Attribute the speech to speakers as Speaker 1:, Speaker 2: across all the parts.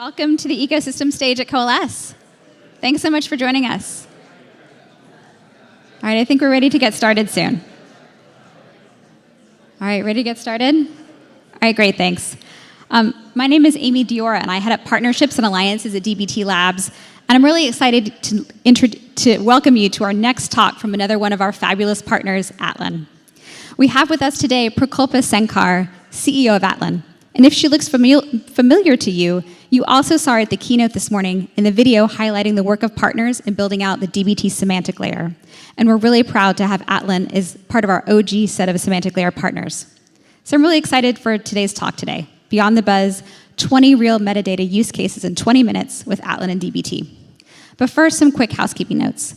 Speaker 1: Welcome to the ecosystem stage at Coalesce. Thanks so much for joining us. All right, I think we're ready to get started soon. All right, ready to get started? All right, great, thanks. My name is Amy Diora, and I head up partnerships and alliances at DBT Labs. And I'm really excited to welcome you to our next talk from another one of our fabulous partners, Atlan. We have with us today Prakalpa Senkar, CEO of Atlan. And if she looks familiar to you, you also saw her at the keynote this morning in the video highlighting the work of partners in building out the DBT Semantic Layer. And we're really proud to have Atlan as part of our OG set of Semantic Layer partners. So I'm really excited for today's talk today. Beyond the Buzz, 20 real metadata use cases in 20 minutes with Atlan and DBT. But first, some quick housekeeping notes.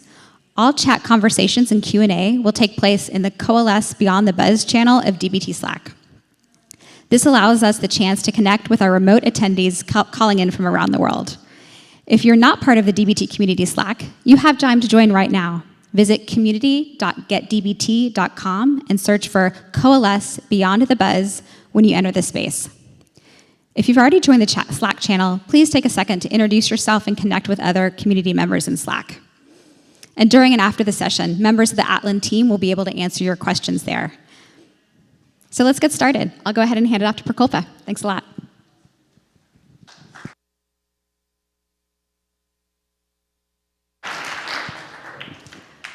Speaker 1: All chat conversations and Q&A will take place in the Coalesce Beyond the Buzz channel of DBT Slack. This allows us the chance to connect with our remote attendees calling in from around the world. If you're not part of the DBT community Slack, you have time to join right now. Visit community.getdbt.com and search for Coalesce Beyond the Buzz when you enter the space. If you've already joined the Slack channel, please take a second to introduce yourself and connect with other community members in Slack. And during and after the session, members of the Atlan team will be able to answer your questions there. So let's get started. I'll go ahead and hand it off to Prakalpa. Thanks a lot.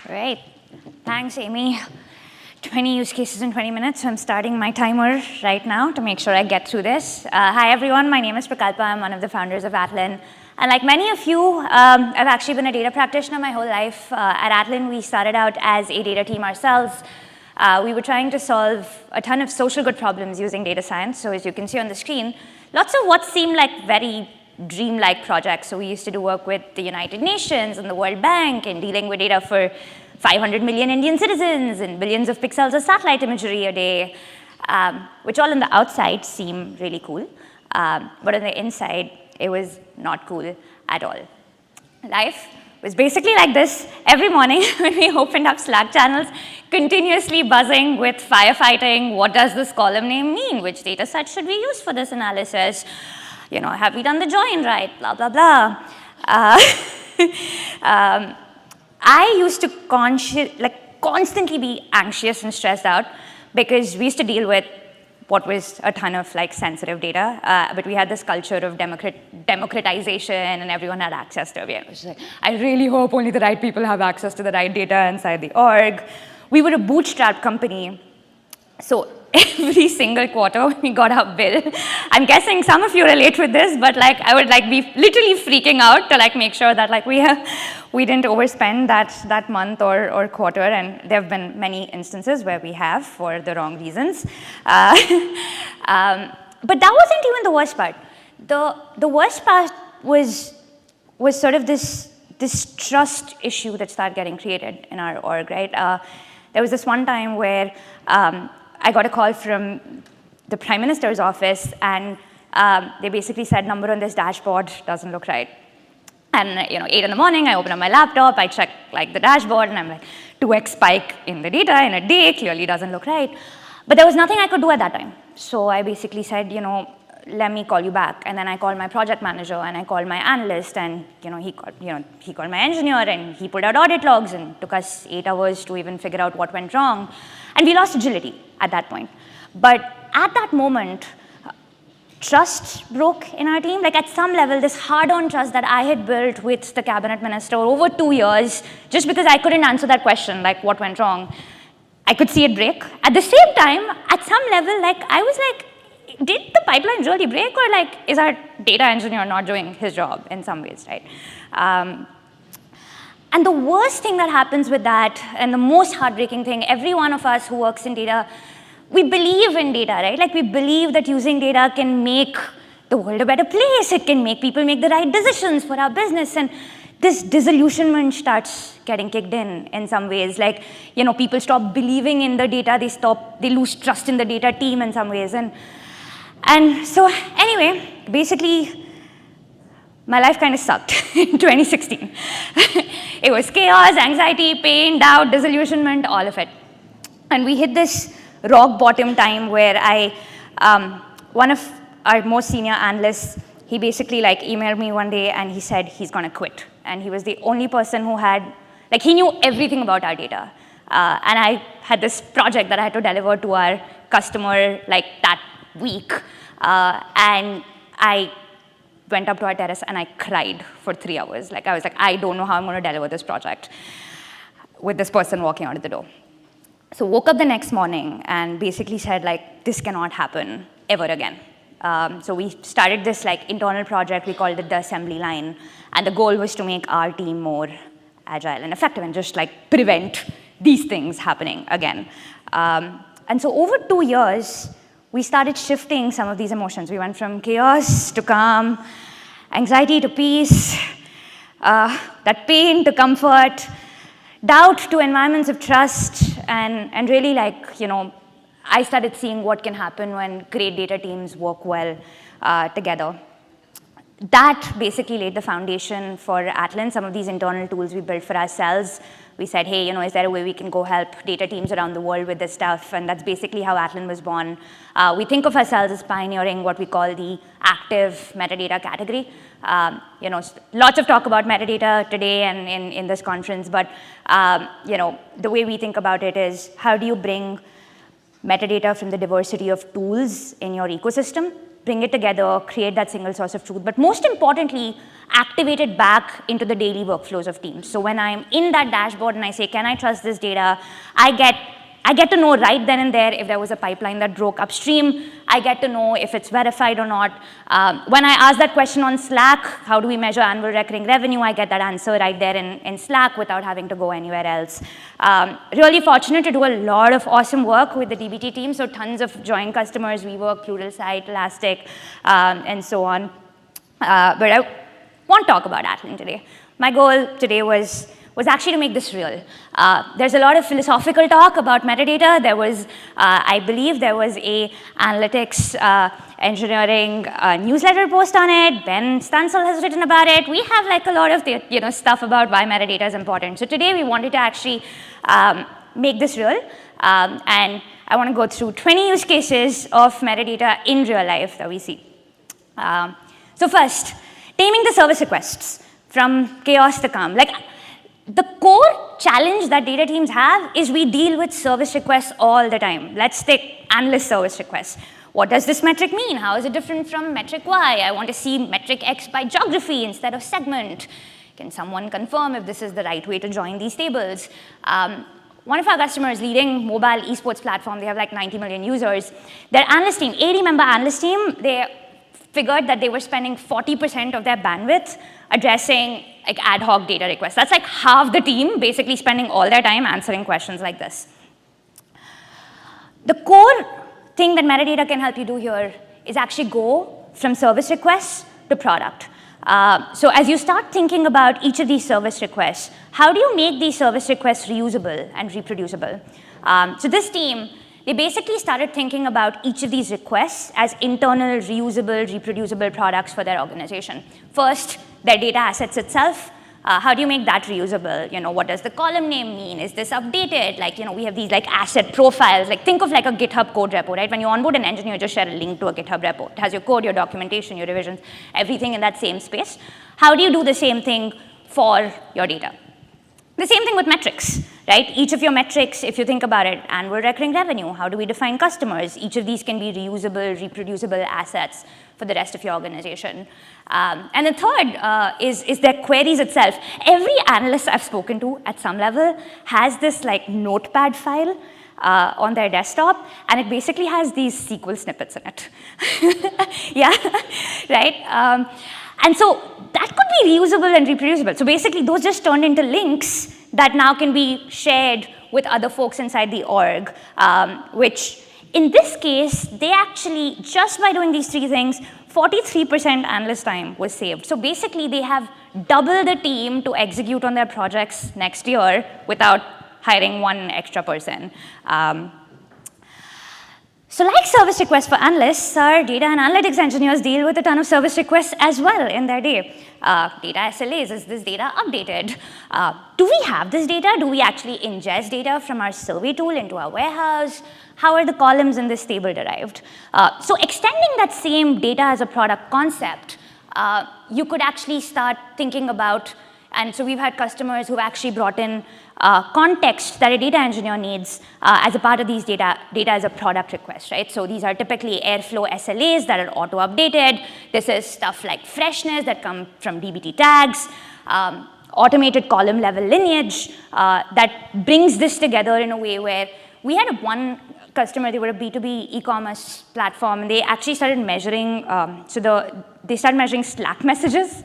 Speaker 2: Great. Thanks, Amy. 20 use cases in 20 minutes, so I'm starting my timer right now to make sure I get through this. Hi, everyone. My name is Prakalpa. I'm one of the founders of Atlan. And like many of you, I've actually been a data practitioner my whole life. At Atlan, we started out as a data team ourselves. We were trying to solve a ton of social good problems using data science. So as you can see on the screen, lots of what seemed like very dreamlike projects. So we used to do work with the United Nations and the World Bank and dealing with data for 500 million Indian citizens and billions of pixels of satellite imagery a day, which all on the outside seem really cool. But on the inside, it was not cool at all. Life was basically like this every morning when we opened up Slack channels, continuously buzzing with firefighting. What does this column name mean? Which data set should we use for this analysis? You know, have we done the join right? Blah, blah, blah. I used to constantly be anxious and stressed out because we used to deal with what was a ton of sensitive data, but we had this culture of democratization and everyone had access to it. It was like, I really hope only the right people have access to the right data inside the org. We were a bootstrap company, so every single quarter when we got our bill, I'm guessing some of you relate with this, but I would be literally freaking out to make sure that we didn't overspend that month or quarter, and there have been many instances where we have for the wrong reasons. But that wasn't even the worst part. The worst part was sort of this trust issue that started getting created in our org, right? There was this one time where I got a call from the Prime Minister's office, and they basically said, number on this dashboard doesn't look right. And 8 in the morning, I open up my laptop, I check the dashboard, and I'm like, 2x spike in the data in a day clearly doesn't look right. But there was nothing I could do at that time. So I basically said, let me call you back. And then I called my project manager, and I called my analyst, and he called my engineer, and he pulled out audit logs, and it took us 8 hours to even figure out what went wrong. And we lost agility at that point. But at that moment, trust broke in our team. At some level, this hard-earned trust that I had built with the cabinet minister over 2 years, just because I couldn't answer that question, what went wrong, I could see it break. At the same time, at some level, I was like, did the pipeline really break, or is our data engineer not doing his job in some ways, right? And the worst thing that happens with that, and the most heartbreaking thing, every one of us who works in data, we believe in data, right? We believe that using data can make the world a better place. It can make people make the right decisions for our business. And this disillusionment starts getting kicked in some ways. People stop believing in the data. They lose trust in the data team in some ways. And so anyway, basically, my life kind of sucked in 2016. It was chaos, anxiety, pain, doubt, disillusionment, all of it. And we hit this rock bottom time where one of our most senior analysts, he basically like emailed me one day and he said he's gonna quit. And he was the only person who had, like he knew everything about our data. And I had this project that I had to deliver to our customer like that week. And I went up to our terrace and I cried for 3 hours. Like I was like, I don't know how I'm gonna deliver this project with this person walking out of the door. So woke up the next morning and basically said like, this cannot happen ever again. So we started this like internal project, we called it the assembly line, and the goal was to make our team more agile and effective and just like prevent these things happening again. And so over 2 years, we started shifting some of these emotions. We went from chaos to calm, anxiety to peace, that pain to comfort, doubt to environments of trust, and really like, you know, I started seeing what can happen when great data teams work well together. That basically laid the foundation for Atlan. Some of these internal tools we built for ourselves. We said, hey, you know, is there a way we can go help data teams around the world with this stuff? And that's basically how Atlan was born. We think of ourselves as pioneering what we call the active metadata category. You know, lots of talk about metadata today and in this conference, but you know, the way we think about it is how do you bring metadata from the diversity of tools in your ecosystem, bring it together, create that single source of truth, but most importantly, activate it back into the daily workflows of teams. So when I'm in that dashboard and I say, can I trust this data, I get to know right then and there if there was a pipeline that broke upstream. I get to know if it's verified or not. When I ask that question on Slack, how do we measure annual recurring revenue, I get that answer right there in Slack without having to go anywhere else. Really fortunate to do a lot of awesome work with the DBT team, so tons of joint customers, WeWork, Pluralsight, Elastic, and so on. But I won't talk about Atlan today. My goal today was actually to make this real. There's a lot of philosophical talk about metadata. There was, I believe there was a analytics engineering newsletter post on it. Ben Stansel has written about it. We have like a lot of the, you know, stuff about why metadata is important. So today we wanted to actually make this real. And I want to go through 20 use cases of metadata in real life that we see. So first, taming the service requests from chaos to calm. Like, the core challenge that data teams have is we deal with service requests all the time. Let's take analyst service requests. What does this metric mean? How is it different from metric Y? I want to see metric X by geography instead of segment. Can someone confirm if this is the right way to join these tables? One of our customers, leading mobile esports platform, they have like 90 million users. Their analyst team, 80-member analyst team, they figured that they were spending 40% of their bandwidth addressing like ad hoc data requests. That's like half the team basically spending all their time answering questions like this. The core thing that metadata can help you do here is actually go from service requests to product. So as you start thinking about each of these service requests, how do you make these service requests reusable and reproducible? So this team, they basically started thinking about each of these requests as internal, reusable, reproducible products for their organization. First, their data assets itself. How do you make that reusable? You know, what does the column name mean? Is this updated? Like, you know, we have these like asset profiles. Like, think of like a GitHub code repo, right? When you onboard an engineer, you just share a link to a GitHub repo. It has your code, your documentation, your revisions, everything in that same space. How do you do the same thing for your data? The same thing with metrics, right? Each of your metrics, if you think about it, annual recurring revenue, how do we define customers? Each of these can be reusable, reproducible assets for the rest of your organization. And the third is their queries itself. Every analyst I've spoken to at some level has this like notepad file on their desktop, and it basically has these SQL snippets in it. Yeah, right? And so that could be reusable and reproducible. So basically, those just turned into links that now can be shared with other folks inside the org, which in this case, they actually, just by doing these three things, 43% analyst time was saved. So basically, they have doubled the team to execute on their projects next year without hiring one extra person. So like service requests for analysts, our data and analytics engineers deal with a ton of service requests as well in their day. Data SLAs, is this data updated? Do we have this data? Do we actually ingest data from our survey tool into our warehouse? How are the columns in this table derived? So extending that same data as a product concept, you could actually start thinking about, and so we've had customers who've actually brought in context that a data engineer needs as a part of these data as a product request, right? So these are typically Airflow SLAs that are auto-updated. This is stuff like freshness that come from DBT tags, automated column level lineage that brings this together in a way where we had one customer, they were a B2B e-commerce platform, and they actually started measuring, they started measuring Slack messages.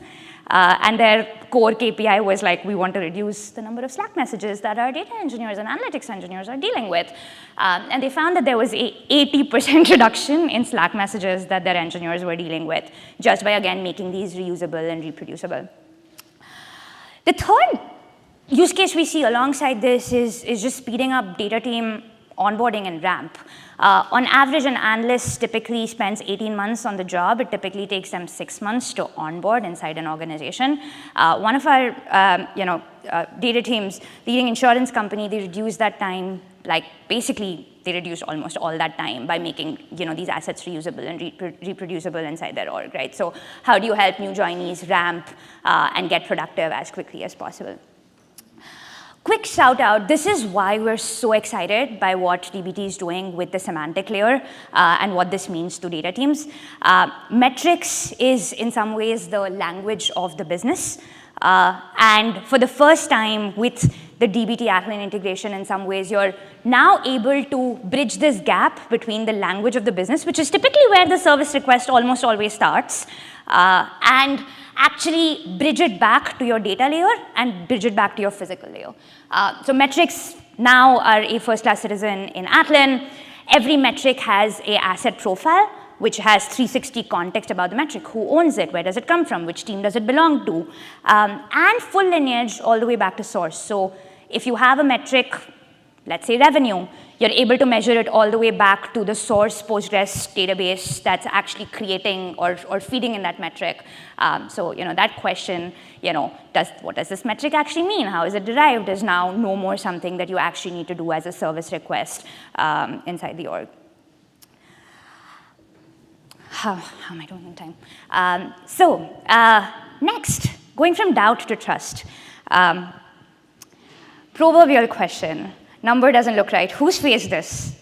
Speaker 2: And their core KPI was like, we want to reduce the number of Slack messages that our data engineers and analytics engineers are dealing with. And they found that there was a 80% reduction in Slack messages that their engineers were dealing with, just by, again, making these reusable and reproducible. The third use case we see alongside this is just speeding up data team onboarding and ramp. On average, an analyst typically spends 18 months on the job. It typically takes them 6 months to onboard inside an organization. One of our data teams, leading insurance company, they reduced that time, like basically they reduced almost all that time by making these assets reusable and reproducible inside their org, right? So how do you help new joinees ramp and get productive as quickly as possible? Quick shout out, this is why we're so excited by what DBT is doing with the semantic layer and what this means to data teams. Metrics is in some ways the language of the business. And for the first time with the DBT Atlan integration, in some ways, you're now able to bridge this gap between the language of the business, which is typically where the service request almost always starts, and actually bridge it back to your data layer and bridge it back to your physical layer. So metrics now are a first-class citizen in Atlan. Every metric has an asset profile, which has 360 context about the metric. Who owns it? Where does it come from? Which team does it belong to? And full lineage all the way back to source. So if you have a metric, let's say revenue, you're able to measure it all the way back to the source Postgres database that's actually creating or feeding in that metric. So that question, what does this metric actually mean? How is it derived? Is now no more something that you actually need to do as a service request inside the org. How am I doing in time? Next, going from doubt to trust. Proverbial question. Number doesn't look right. Who's faced this?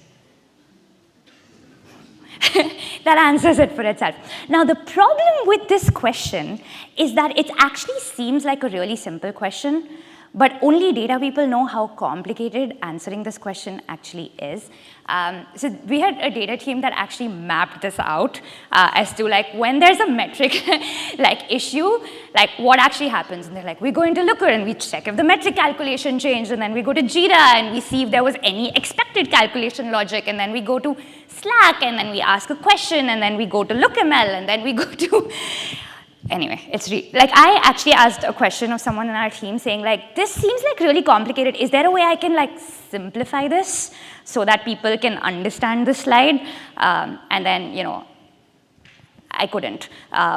Speaker 2: That answers it for itself. Now, the problem with this question is that it actually seems like a really simple question, but only data people know how complicated answering this question actually is. So we had a data team that actually mapped this out as to when there's a metric issue, what actually happens. And they're like, we go into Looker and we check if the metric calculation changed, and then we go to Jira and we see if there was any expected calculation logic, and then we go to Slack and then we ask a question, and then we go to LookML, and then we go to anyway, it's I actually asked a question of someone in our team saying this seems really complicated. Is there a way I can simplify this so that people can understand the slide? And then, I couldn't,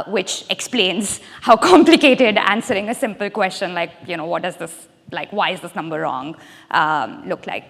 Speaker 2: which explains how complicated answering a simple question what does this, why is this number wrong, look like?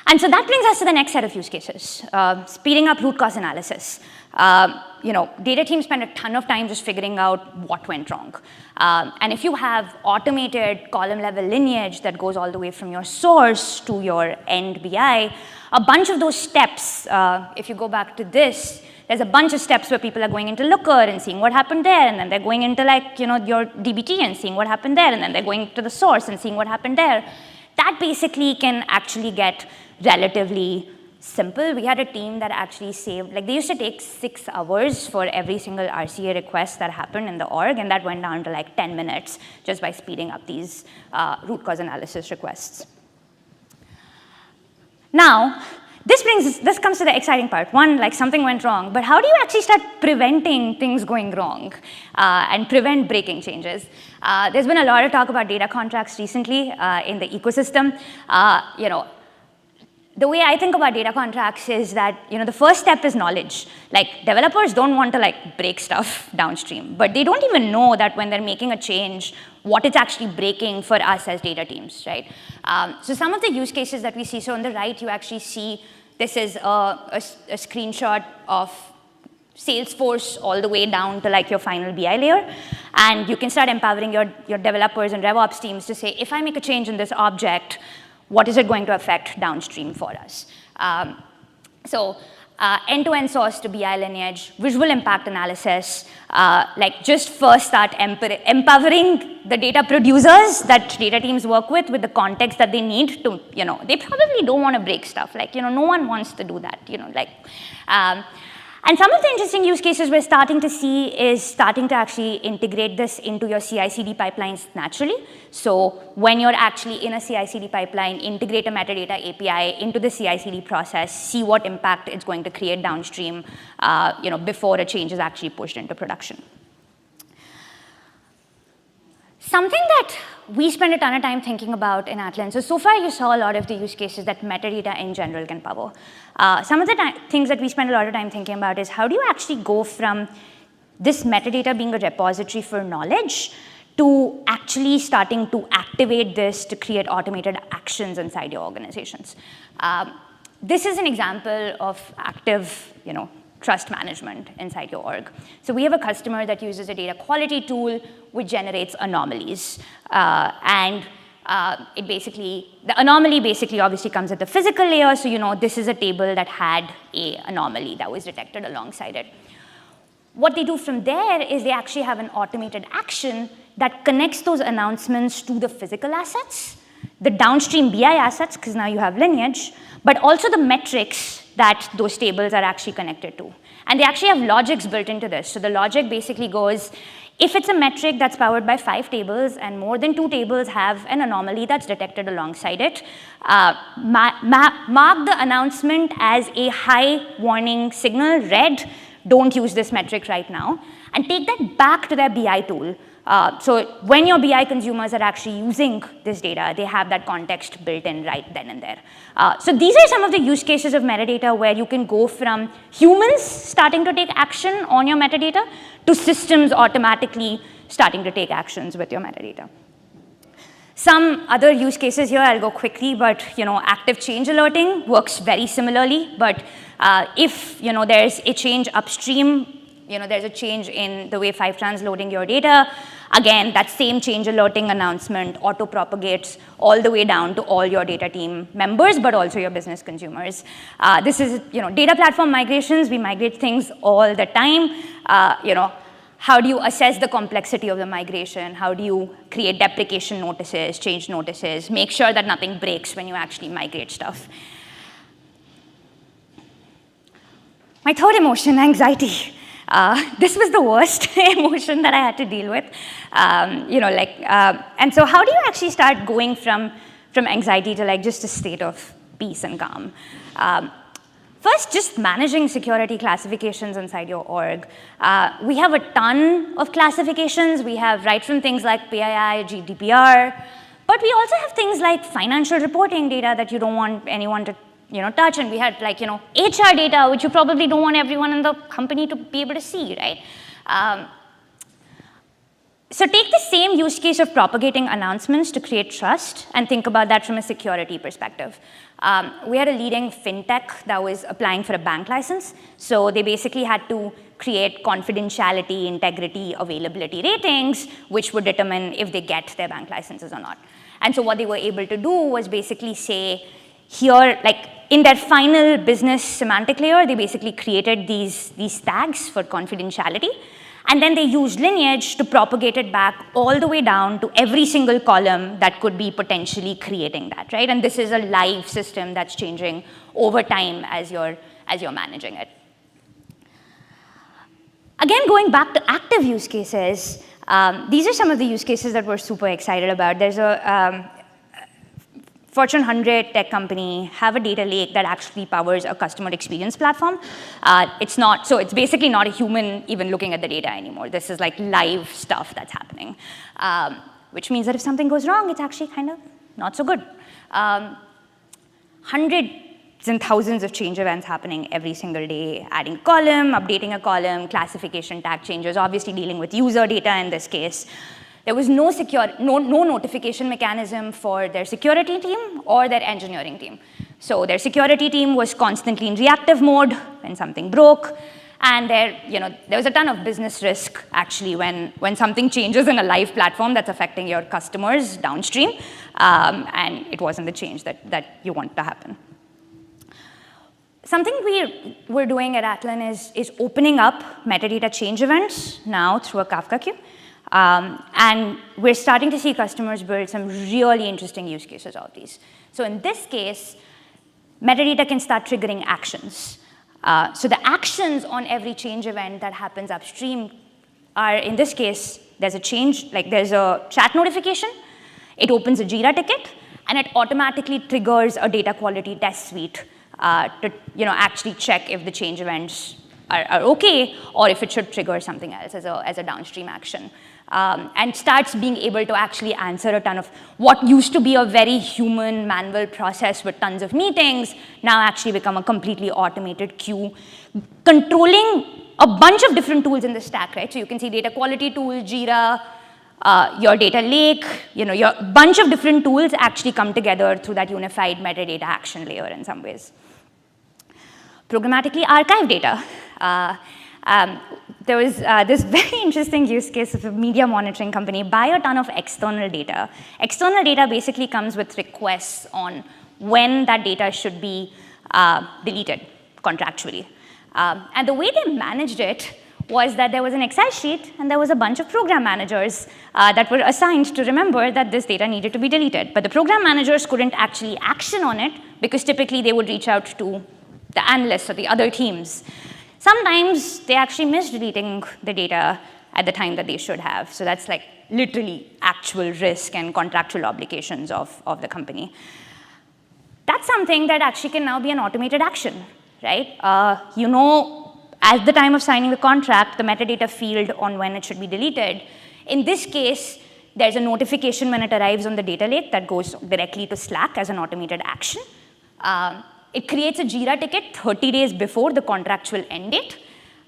Speaker 2: And so that brings us to the next set of use cases, speeding up root cause analysis. Data teams spend a ton of time just figuring out what went wrong. And if you have automated column-level lineage that goes all the way from your source to your end BI, a bunch of those steps, if you go back to this, there's a bunch of steps where people are going into Looker and seeing what happened there, and then they're going into your DBT and seeing what happened there, and then they're going to the source and seeing what happened there. That basically can actually get relatively simple. We had a team that actually saved, they used to take 6 hours for every single RCA request that happened in the org, and that went down to 10 minutes just by speeding up these root cause analysis requests. Now, this comes to the exciting part. One, something went wrong, but how do you actually start preventing things going wrong and prevent breaking changes? There's been a lot of talk about data contracts recently in the ecosystem. The way I think about data contracts is that the first step is knowledge. Developers don't want to break stuff downstream, but they don't even know that when they're making a change, what it's actually breaking for us as data teams, right? So some of the use cases that we see, so on the right, you actually see this is a screenshot of Salesforce all the way down to like your final BI layer. And you can start empowering your developers and RevOps teams to say, if I make a change in this object, what is it going to affect downstream for us? End-to-end source to BI lineage, visual impact analysis, like just first start empowering the data producers that data teams work with the context that they need to, they probably don't want to break stuff. Like, no one wants to do that, and some of the interesting use cases we're starting to see is starting to actually integrate this into your CI/CD pipelines naturally. So when you're actually in a CI/CD pipeline, integrate a metadata API into the CI/CD process, see what impact it's going to create downstream, before a change is actually pushed into production. Something that we spend a ton of time thinking about in Atlan. So far you saw a lot of the use cases that metadata in general can power. Some of the things that we spend a lot of time thinking about is how do you actually go from this metadata being a repository for knowledge to actually starting to activate this to create automated actions inside your organizations. This is an example of active, trust management inside your org. So we have a customer that uses a data quality tool which generates anomalies. The anomaly basically obviously comes at the physical layer, so this is a table that had an anomaly that was detected alongside it. What they do from there is they actually have an automated action that connects those announcements to the physical assets, the downstream BI assets, because now you have lineage, but also the metrics that those tables are actually connected to. And they actually have logics built into this. So the logic basically goes, if it's a metric that's powered by 5 tables and more than 2 tables have an anomaly that's detected alongside it, mark the announcement as a high warning signal, red, don't use this metric right now, and take that back to their BI tool. So when your BI consumers are actually using this data, they have that context built in right then and there. So these are some of the use cases of metadata where you can go from humans starting to take action on your metadata to systems automatically starting to take actions with your metadata. Some other use cases here, I'll go quickly, but active change alerting works very similarly. But if there's a change upstream, there's a change in the way Fivetran's loading your data, again, that same change alerting announcement auto-propagates all the way down to all your data team members, but also your business consumers. This is, data platform migrations. We migrate things all the time. How do you assess the complexity of the migration? How do you create deprecation notices, change notices, make sure that nothing breaks when you actually migrate stuff? My third emotion, anxiety. This was the worst emotion that I had to deal with. And so how do you actually start going from anxiety to just a state of peace and calm? First, just managing security classifications inside your org. We have a ton of classifications. We have right from things like PII, GDPR, but we also have things like financial reporting data that you don't want anyone to touch, and we had HR data, which you probably don't want everyone in the company to be able to see, right? So take the same use case of propagating announcements to create trust and think about that from a security perspective. We had a leading fintech that was applying for a bank license. So they basically had to create confidentiality, integrity, availability ratings, which would determine if they get their bank licenses or not. And so what they were able to do was basically say, here, in their final business semantic layer, they basically created these tags for confidentiality. And then they used lineage to propagate it back all the way down to every single column that could be potentially creating that, right? And this is a live system that's changing over time as you're managing it. Again, going back to active use cases, these are some of the use cases that we're super excited about. There's a Fortune 100 tech company have a data lake that actually powers a customer experience platform. So it's basically not a human even looking at the data anymore. This is live stuff that's happening, which means that if something goes wrong, it's actually kind of not so good. Hundreds and thousands of change events happening every single day, adding column, updating a column, classification tag changes, obviously dealing with user data in this case. There was no notification mechanism for their security team or their engineering team. So their security team was constantly in reactive mode when something broke, And there was a ton of business risk, actually, when something changes in a live platform that's affecting your customers downstream, and it wasn't the change that you want to happen. Something we're doing at Atlan is opening up metadata change events now through a Kafka queue. And we're starting to see customers build some really interesting use cases out of these. So in this case, metadata can start triggering actions. So the actions on every change event that happens upstream are, in this case, there's a change, like there's a chat notification, it opens a Jira ticket, and it automatically triggers a data quality test suite to actually check if the change events are okay, or if it should trigger something else as a downstream action. And starts being able to actually answer a ton of what used to be a very human manual process with tons of meetings, now actually become a completely automated queue, controlling a bunch of different tools in the stack, right? So you can see data quality tool, Jira, your data lake, your bunch of different tools actually come together through that unified metadata action layer in some ways. Programmatically archive data. There was this very interesting use case of a media monitoring company buy a ton of external data. External data basically comes with requests on when that data should be deleted contractually. And the way they managed it was that there was an Excel sheet and there was a bunch of program managers that were assigned to remember that this data needed to be deleted. But the program managers couldn't actually action on it because typically they would reach out to the analysts or the other teams. Sometimes they actually missed deleting the data at the time that they should have. So that's like literally actual risk and contractual obligations of the company. That's something that actually can now be an automated action, right? At the time of signing the contract, the metadata field on when it should be deleted. In this case, there's a notification when it arrives on the data lake that goes directly to Slack as an automated action. It creates a Jira ticket 30 days before the contractual end date.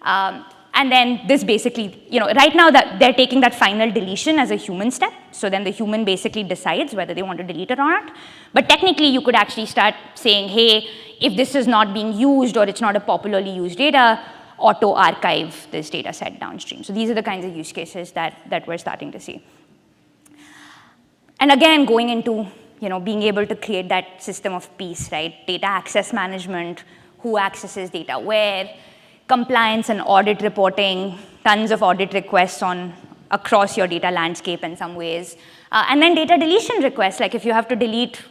Speaker 2: And then this basically, right now that they're taking that final deletion as a human step. So then the human basically decides whether they want to delete it or not. But technically, you could actually start saying, hey, if this is not being used or it's not a popularly used data, auto-archive this data set downstream. So these are the kinds of use cases that we're starting to see. And again, going into being able to create that system of peace, right? Data access management, who accesses data where, compliance and audit reporting, tons of audit requests across your data landscape in some ways. And then data deletion requests, like if you have to delete,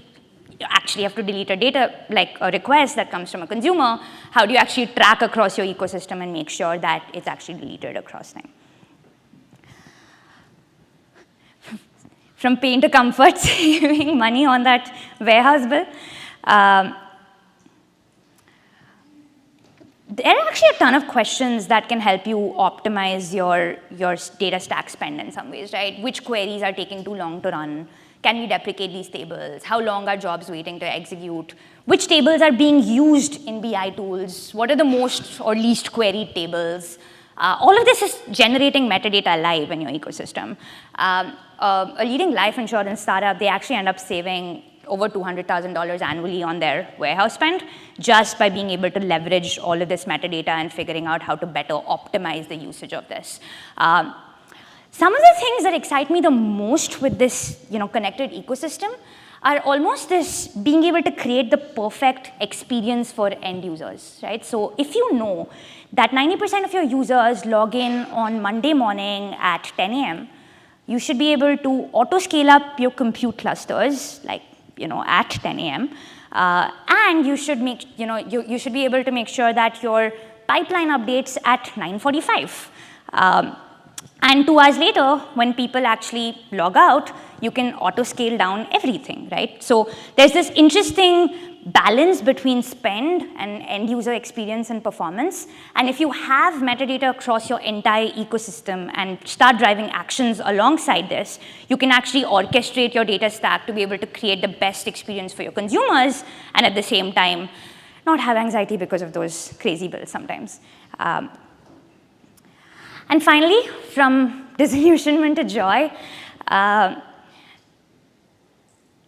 Speaker 2: you actually have to delete a data, like a request that comes from a consumer, how do you actually track across your ecosystem and make sure that it's actually deleted across time? From pain to comfort, saving money on that warehouse bill. There are actually a ton of questions that can help you optimize your data stack spend in some ways, right? Which queries are taking too long to run? Can we deprecate these tables? How long are jobs waiting to execute? Which tables are being used in BI tools? What are the most or least queried tables? All of this is generating metadata live in your ecosystem. A leading life insurance startup, they actually end up saving over $200,000 annually on their warehouse spend just by being able to leverage all of this metadata and figuring out how to better optimize the usage of this. Some of the things that excite me the most with this connected ecosystem are almost this being able to create the perfect experience for end users, right? So if you know that 90% of your users log in on Monday morning at 10 a.m., you should be able to auto-scale up your compute clusters, like at 10 a.m. And you should you should be able to make sure that your pipeline updates at 9:45. And 2 hours later, when people actually log out, you can auto-scale down everything, right? So there's this interesting balance between spend and end-user experience and performance. And if you have metadata across your entire ecosystem and start driving actions alongside this, you can actually orchestrate your data stack to be able to create the best experience for your consumers and at the same time not have anxiety because of those crazy bills sometimes. And finally, from disillusionment to joy,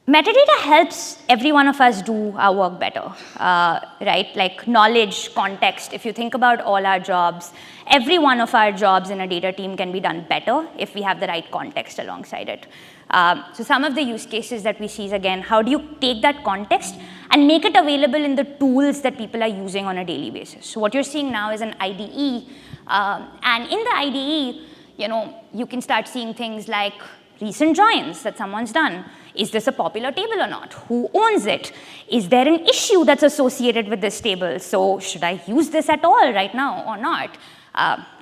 Speaker 2: Metadata helps every one of us do our work better, right? Like knowledge, context. If you think about all our jobs, every one of our jobs in a data team can be done better if we have the right context alongside it. So some of the use cases that we see is, again, how do you take that context and make it available in the tools that people are using on a daily basis? So what you're seeing now is an IDE, and in the IDE, you can start seeing things like recent joins that someone's done. Is this a popular table or not? Who owns it? Is there an issue that's associated with this table? So should I use this at all right now or not?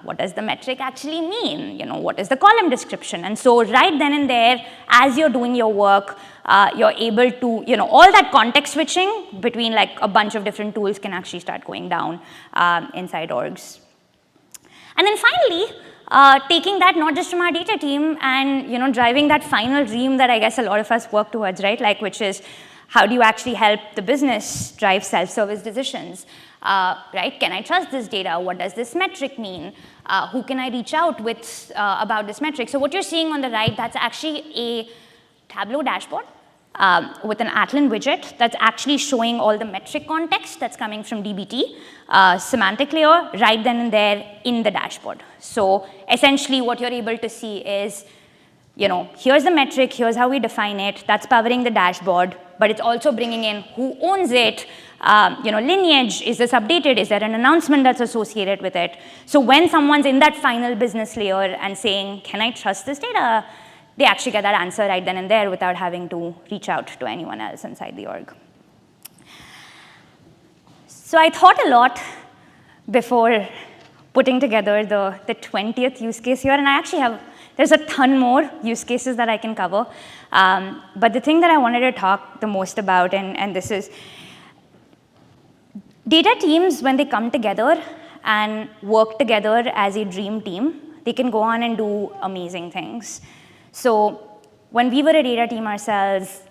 Speaker 2: What does the metric actually mean? What is the column description? And so right then and there, as you're doing your work, you're able to, all that context switching between like a bunch of different tools can actually start going down inside orgs. And then finally, taking that not just from our data team and driving that final dream that I guess a lot of us work towards, right? Like, which is how do you actually help the business drive self-service decisions, right? Can I trust this data? What does this metric mean? Who can I reach out with about this metric? So what you're seeing on the right, that's actually a Tableau dashboard with an Atlan widget that's actually showing all the metric context that's coming from dbt, Semantic Layer, right then and there in the dashboard. So essentially what you're able to see is, here's the metric, here's how we define it, that's powering the dashboard, but it's also bringing in who owns it, lineage, is this updated, is there an announcement that's associated with it? So when someone's in that final business layer and saying, can I trust this data? They actually get that answer right then and there without having to reach out to anyone else inside the org. So I thought a lot before putting together the 20th use case here, and I actually there's a ton more use cases that I can cover. But the thing that I wanted to talk the most about, and this is, data teams, when they come together and work together as a dream team, they can go on and do amazing things. So when we were a data team ourselves,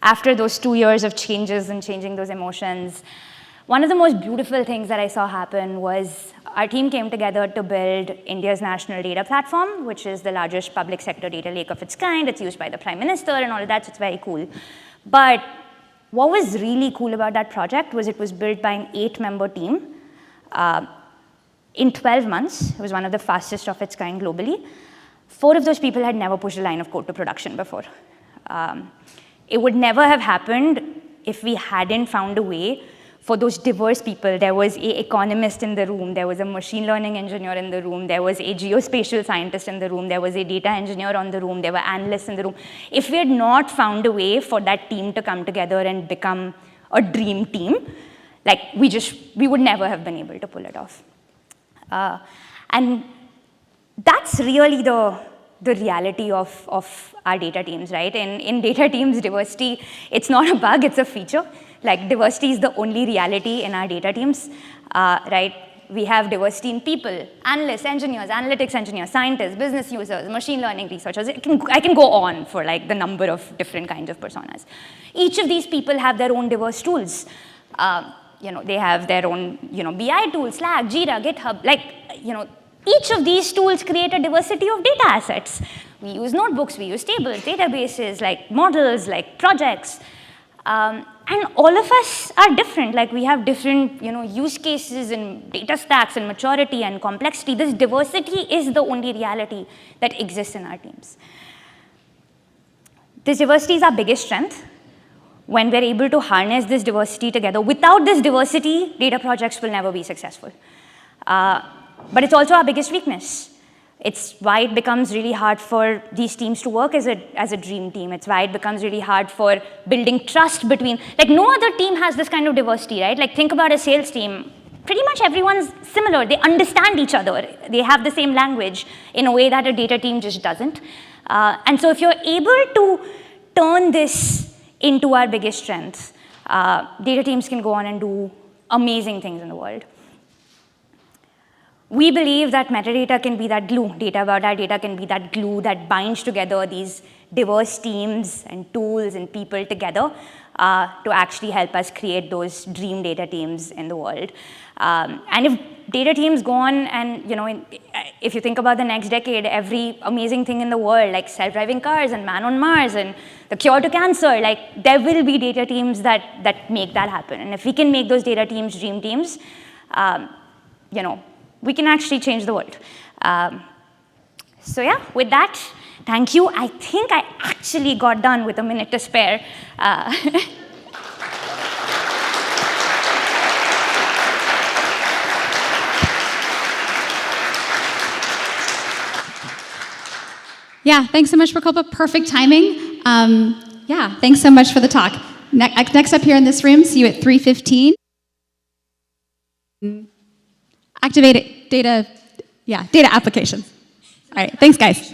Speaker 2: after those 2 years of changes and changing those emotions, one of the most beautiful things that I saw happen was our team came together to build India's national data platform, which is the largest public sector data lake of its kind. It's used by the Prime Minister and all of that, so it's very cool. But what was really cool about that project was it was built by an 8-member team. In 12 months, it was one of the fastest of its kind globally. 4 of those people had never pushed a line of code to production before. It would never have happened if we hadn't found a way for those diverse people. There was an economist in the room, there was a machine learning engineer in the room, there was a geospatial scientist in the room, there was a data engineer on the room, there were analysts in the room. If we had not found a way for that team to come together and become a dream team, like we would never have been able to pull it off. And that's really the reality of our data teams, right? In data teams, diversity, it's not a bug, it's a feature. Like, diversity is the only reality in our data teams, right? We have diversity in people, analysts, engineers, analytics engineers, scientists, business users, machine learning researchers. I can go on for like the number of different kinds of personas. Each of these people have their own diverse tools. They have their own, BI tools, Slack, Jira, GitHub, each of these tools create a diversity of data assets. We use notebooks, we use tables, databases, like models, like projects. And all of us are different. Like, we have different, use cases and data stacks and maturity and complexity. This diversity is the only reality that exists in our teams. This diversity is our biggest strength. When we're able to harness this diversity together, without this diversity, data projects will never be successful. But it's also our biggest weakness. It's why it becomes really hard for these teams to work as a dream team. It's why it becomes really hard for building trust between, like, no other team has this kind of diversity, right? Like, think about a sales team. Pretty much everyone's similar. They understand each other. They have the same language in a way that a data team just doesn't. And so if you're able to turn this into our biggest strength, data teams can go on and do amazing things in the world. We believe that metadata can be that glue. Data about our data can be that glue that binds together these diverse teams and tools and people together to actually help us create those dream data teams in the world. And if data teams go on and, if you think about the next decade, every amazing thing in the world, like self-driving cars and man on Mars and the cure to cancer, like there will be data teams that make that happen. And if we can make those data teams dream teams, we can actually change the world. So yeah, with that, thank you. I think I actually got done with a minute to spare.
Speaker 1: Yeah, thanks so much, Prakopa. Perfect timing. Yeah, thanks so much for the talk. Next up here in this room, see you at 3:15. Activate data applications. All right, thanks, guys.